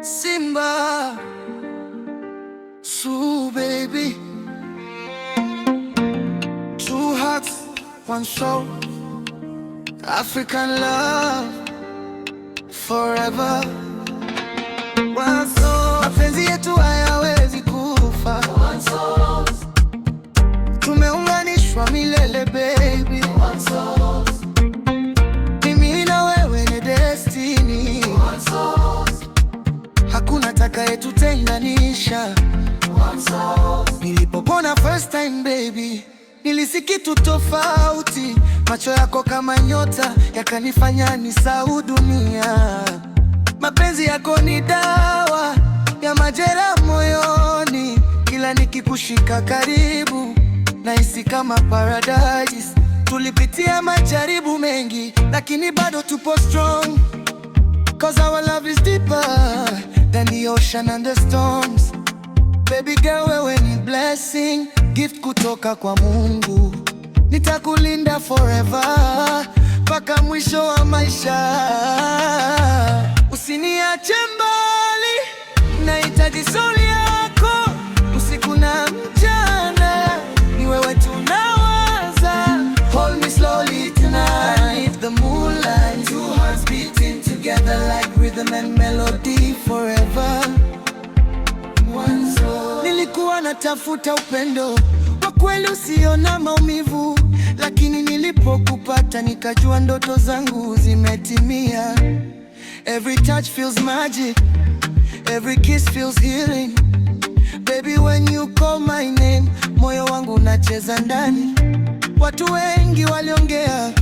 Simba, Sue baby, two hearts, one soul, African love forever. One soul, mapenzi yetu hayawezi kufa. One soul, tumeunganishwa milele baby. One soul, mimi na wewe ni destiny. One soul, hakuna atakayetutenganisha. One soul, nilipopona first time baby, nilisi kitu tofauti. Macho yako kama nyota yakanifanya nisahau dunia. Mapenzi yako ni dawa ya majeraha moyoni, kila nikikushika karibu nahisi kama paradise. Tulipitia majaribu mengi lakini bado tupo strong, cause our love is deeper than the ocean and the storms. Baby girl, wewe ni blessing, gift kutoka kwa Mungu. Nitakulinda forever mpaka mwisho wa maisha. Usiniache mbali, nahitaji soul yako usiku na mchana, ni wewe tunawaza. Hold me slowly tonight, the moonlight, two hearts beating together like rhythm and melody forever. One soul. Nilikuwa natafuta upendo kwa kweli usio na maumivu, lakini nilipokupata nikajua ndoto zangu zimetimia. Every touch feels magic, every kiss feels healing. Baby, when you call my name, moyo wangu unacheza ndani. Watu wengi waliongea,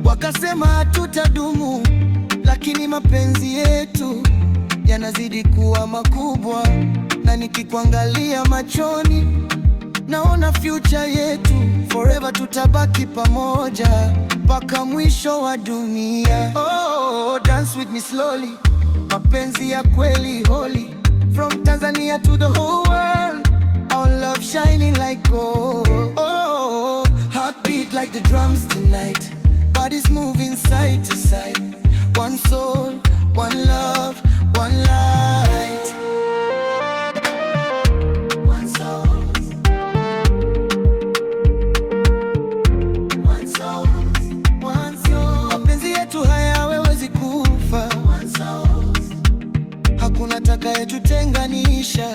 wakasema hatutadumu, lakini mapenzi yetu yanazidi kuwa makubwa. Na nikikuangalia machoni, naona future yetu, forever tutabaki pamoja mpaka mwisho wa dunia. Oh, dance with me slowly, mapenzi ya kweli holy. From Tanzania to the whole world, our love shining like gold. Oh, heartbeat like the drums tonight, bodies moving side to side. One soul, one love, one light. One soul, one soul, one soul. Mapenzi yetu hayawezi kufa. One soul, hakuna atakayetutenganisha.